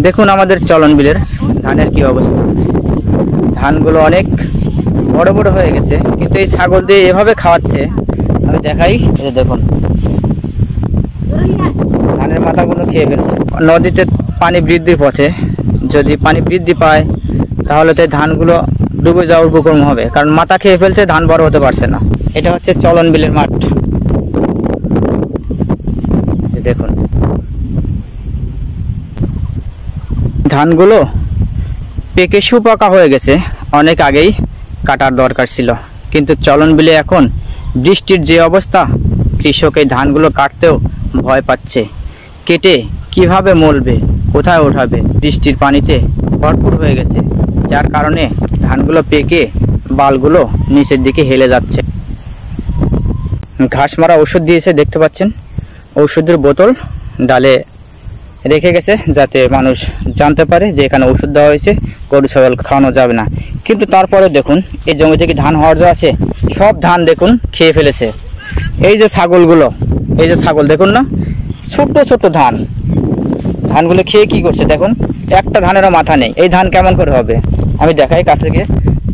দেখুন আমাদের চলন বিলের ধানের কি অবস্থা। ধানগুলো অনেক বড় বড় হয়ে গেছে, কিন্তু এই ছাগল দিয়ে এভাবে খাওয়াচ্ছে। আমি দেখাই, এই দেখুন ধানের মাথাগুলো খেয়ে ফেলছে। নদীতে পানি বৃদ্ধির পথে, যদি পানি বৃদ্ধি পায় তাহলে তো ধানগুলো ডুবে যাওয়ার উপক্রম হবে, কারণ মাথা খেয়ে ফেলছে, ধান বড় হতে পারছে না। এটা হচ্ছে চলন বিলের মাঠ। দেখুন ধানগুলো পেকে শুপাকা হয়ে গেছে, অনেক আগেই কাটার দরকার ছিল, কিন্তু চলন বিলে এখন বৃষ্টির যে অবস্থা, কৃষক এই ধানগুলো কাটতেও ভয় পাচ্ছে। কেটে কিভাবে মলবে, কোথায় ওঠাবে? বৃষ্টির পানিতে ভরপুর হয়ে গেছে, যার কারণে ধানগুলো পেকে বালগুলো নিচের দিকে হেলে যাচ্ছে। ঘাস মারা ওষুধ দিয়েছে, দেখতে পাচ্ছেন ওষুধের বোতল ডালে রেখে গেছে, যাতে মানুষ জানতে পারে যে এখানে ওষুধ দেওয়া হয়েছে, গরু ছাগল খাওয়ানো যাবে না। কিন্তু তারপরে দেখুন এই জমি থেকে ধান হওয়ার যা আছে সব ধান দেখুন খেয়ে ফেলেছে। এই যে ছাগলগুলো, এই যে ছাগল দেখুন না, ছোট্ট ছোট্ট ধান, ধানগুলো খেয়ে কি করছে দেখুন, একটা ধানেরও মাথা নেই। এই ধান কেমন করে হবে? আমি দেখাই কাছে গিয়ে,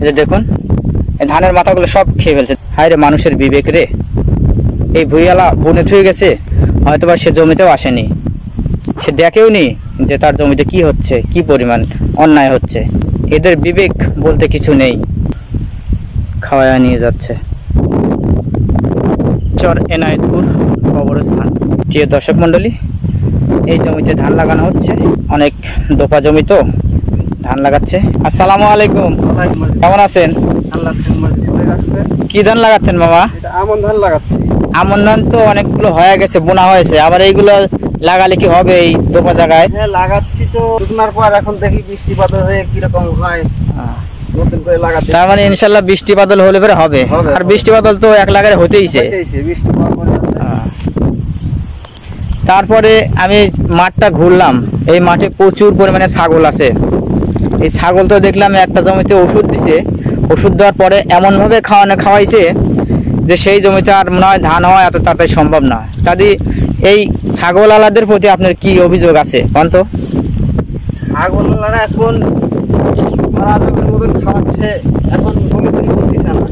এই যে দেখুন এই ধানের মাথাগুলো সব খেয়ে ফেলছে। হায় রে মানুষের বিবেক রে, এই ভুইয়ালা বনে থুয়ে গেছে, হয়তোবা সে জমিতেও আসেনি, সে দেখেও নি যে তার জমিতে কি হচ্ছে, কি পরিমাণ অন্যায় হচ্ছে। এদের বিবেক বলতে কিছু নেই, খাওয়ায়া নিয়ে যাচ্ছে। চর এনায়েতপুর কবরস্থান। প্রিয় দর্শক মন্ডলী, এই জমিতে ধান লাগানো হচ্ছে, অনেক দোপা জমি তো ধান লাগাচ্ছে। আসসালামু আলাইকুম, কেমন আছেন? কি ধান লাগাচ্ছেন মামা? আমন ধান লাগাচ্ছি। আমন ধান তো অনেকগুলো হয়ে গেছে, বোনা হয়েছে, আবার এইগুলো লাগালে কি হবে এই দোপা জায়গায়? হ্যাঁ লাগাচ্ছি তো, শুকনার পর এখন দেখি বৃষ্টিপাত হয়ে কিরকম হয়, নতুন করে লাগাচ্ছি। তার মানে ইনশাল্লাহ বৃষ্টি বাদল হলে পরে হবে। আর বৃষ্টি বাদল তো এক লাগারে হতেইছে। তারপরে আমি মাঠটা ঘুরলাম, এই মাঠে প্রচুর পরিমাণে ছাগল আছে। এই ছাগল তো দেখলাম একটা জমিতে ওষুধ দিছে, ওষুধ দেওয়ার পরে এমনভাবে খাওয়াইছে যে সেই জমিতে আর মনে হয় ধান হওয়া এত তাড়াতাড়ি সম্ভব না। কাজে এই ছাগল আলাদের প্রতি আপনার কি অভিযোগ আছে বলেন তো? ছাগল আলারা এখন মতন খাওয়াচ্ছে, এখন জমি তৈরি করতেছে না,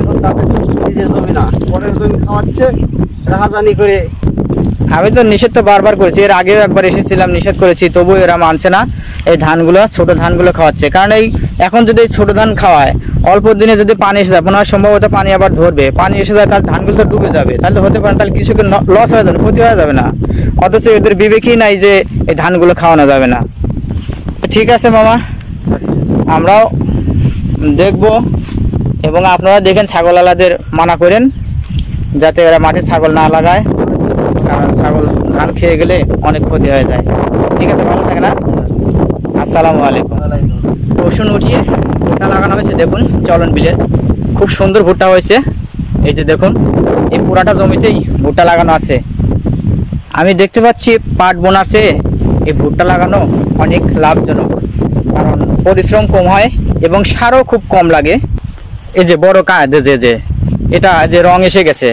এখন তাদের নিজের জমি না, পরের জমি খাওয়াচ্ছে রাহাজানি করে। আমি তো নিষেধ তো বারবার করেছি, এর আগেও একবার এসেছিলাম, নিষেধ করেছি, তবু এরা মানছে না। এই ধানগুলো, ছোট ধানগুলো খাওয়াচ্ছে, কারণ এই এখন যদি এই ছোট ধান খাওয়ায়, অল্প দিনে যদি পানি এসে যায়, মনে হয় সম্ভবত পানি আবার ধরবে, পানি এসে যায় তাহলে ধানগুলো তো ডুবে যাবে, তাহলে হতে পারে তাহলে কৃষকের লস হয়ে যাবে, ক্ষতি হয়ে যাবে না। অথচ এদের বিবেকই নাই যে এই ধানগুলো খাওয়ানো যাবে না। ঠিক আছে মামা, আমরাও দেখব, এবং আপনারা দেখেন ছাগল আলাদের মানা করেন যাতে এরা মাঠে ছাগল না লাগায়, কারণ ছাগল ধান খেয়ে গেলে অনেক ক্ষতি হয়ে যায়। ঠিক আছে, ভালো থাকে না? আসসালামু আলাইকুম। রসুন উঠিয়ে ভুট্টা লাগানো হয়েছে, দেখুন চলন বিলের খুব সুন্দর ভুট্টা হয়েছে। এই যে দেখুন এই পুরাটা জমিতেই ভুট্টা লাগানো আছে। আমি দেখতে পাচ্ছি পাট বোনাসে এই ভুট্টা লাগানো অনেক লাভজনক, কারণ পরিশ্রম কম হয় এবং সারও খুব কম লাগে। এই যে বড় কাঁধ, যে এটা যে রং এসে গেছে,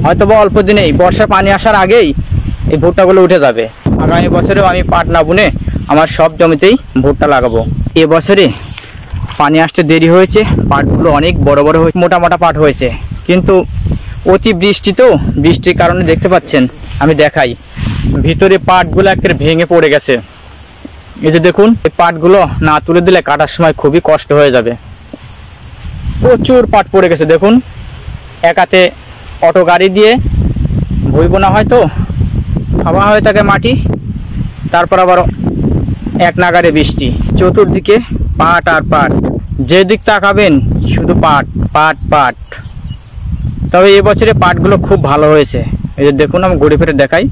হয়তো বা অল্প দিনেই বর্ষা পানি আসার আগেই এই ভুট্টাগুলো উঠে যাবে। আগামী বছরেও আমি পাট না বুনে আমার সব জমিতেই ভুট্টা লাগাবো। এবছরে পানি আসতে দেরি হয়েছে, পাটগুলো অনেক বড় বড় হয়েছে, মোটা মোটা পাট হয়েছে, কিন্তু অতি বৃষ্টি তো, বৃষ্টির কারণে দেখতে পাচ্ছেন, আমি দেখাই ভিতরে পাটগুলো একটা ভেঙে পড়ে গেছে। এই যে দেখুন এই পাটগুলো না তুলে দিলে কাটার সময় খুবই কষ্ট হয়ে যাবে। প্রচুর পাট পড়ে গেছে দেখুন, এক হাতে অটো গাড়ি দিয়ে ভুই বোনা হয় তো, হাওয়া হয়ে থাকে মাটি, তারপর আবার এক নাগারে বৃষ্টি, চতুর্দিকে পাট আর পাট, যেদিক তাকাবেন শুধু পাট পাট পাট। তবে এবছরে পাটগুলো খুব ভালো হয়েছে। এই যে দেখুন আমি ঘুরে ফিরে দেখাই,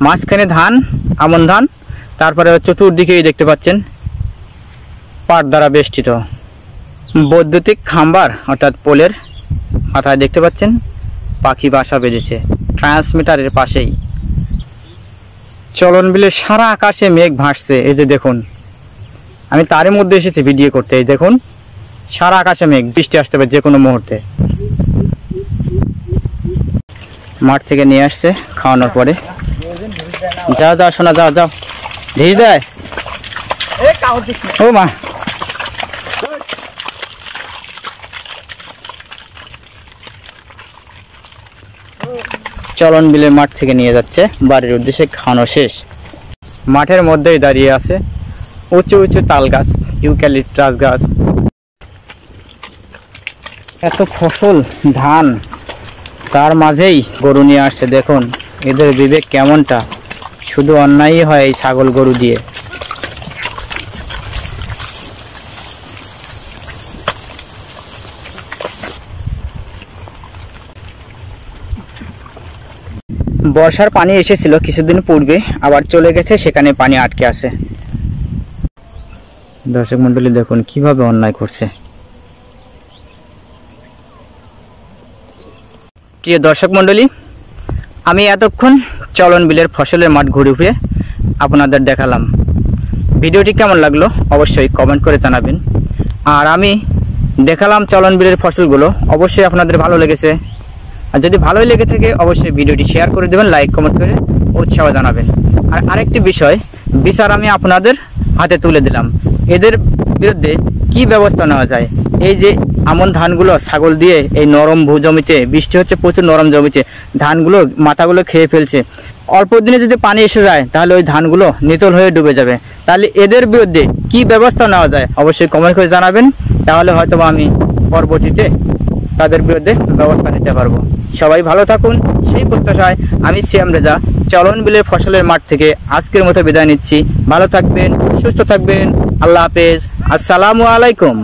মাঝখানে ধান, আমন ধান, তারপরে চতুর্দিকেই দেখতে পাচ্ছেন পাট দ্বারা বেষ্টিত। বৈদ্যুতিক খাম্বার অর্থাৎ পোলের মাথায় দেখতে পাচ্ছেন পাখি বাসা বেঁধেছে, ট্রান্সমিটারের পাশেই। চলন বিলে সারা আকাশে মেঘ ভাসছে। এই যে দেখুন আমি তারই মধ্যে এসেছি ভিডিও করতে। এই দেখুন সারা আকাশে মেঘ, বৃষ্টি আসতে পারে যে কোনো মুহূর্তে। মাঠ থেকে নিয়ে আসছে খাওয়ানোর পরে। যাও যাও শোনা, যাও যাও, ভিজ দেয় ও মা, চলন বিলের মাঠ থেকে নিয়ে যাচ্ছে বাড়ির উদ্দেশ্যে, খাওয়ানো শেষ। মাঠের মধ্যেই দাঁড়িয়ে আছে উঁচু উঁচু তাল গাছ, ইউক্যালিপটাস গাছ। এত ফসল ধান, তার মাঝেই গরু নিয়ে আসছে। দেখুন এদের বিবেক কেমনটা, শুধু অন্যায়ই হয় এই ছাগল গরু দিয়ে। বর্ষার পানি এসেছিল কিছুদিন পূর্বে, আবার চলে গেছে, সেখানে পানি আটকে আছে। দর্শক মন্ডলী দেখুন কিভাবে অন্যায় করছে। প্রিয় দর্শক মন্ডলী, আমি এতক্ষণ চলন বিলের ফসলের মাঠ ঘুরে ফিরে আপনাদের দেখালাম। ভিডিওটি কেমন লাগলো অবশ্যই কমেন্ট করে জানাবেন। আর আমি দেখালাম চলন বিলের ফসলগুলো, অবশ্যই আপনাদের ভালো লেগেছে। আর যদি ভালোই লেগে থাকে অবশ্যই ভিডিওটি শেয়ার করে দেবেন, লাইক কমেন্ট করে উৎসাহ জানাবেন। আর আরেকটি বিষয়, বিচার আমি আপনাদের হাতে তুলে দিলাম। এদের বিরুদ্ধে কি ব্যবস্থা নেওয়া যায়? এই যে আমন ধানগুলো ছাগল দিয়ে এই নরম জমিতে, বৃষ্টি হচ্ছে প্রচুর নরম জমিতে, ধানগুলো মাথাগুলো খেয়ে ফেলছে। অল্প দিনে যদি পানি এসে যায় তাহলে ওই ধানগুলো নিতল হয়ে ডুবে যাবে। তাহলে এদের বিরুদ্ধে কি ব্যবস্থা নেওয়া যায় অবশ্যই কমেন্ট করে জানাবেন, তাহলে হয়তো আমি পরবর্তীতে তাদের বিরুদ্ধে ব্যবস্থা নিতে পারবো। সবাই ভালো থাকুন, সেই প্রত্যাশায় আমি সিয়াম রেজা চলন বিলের ফসলের মাঠ থেকে আজকের মতো বিদায় নিচ্ছি। ভালো থাকবেন, সুস্থ থাকবেন, আল্লাহ হাফেজ, আসসালামু আলাইকুম।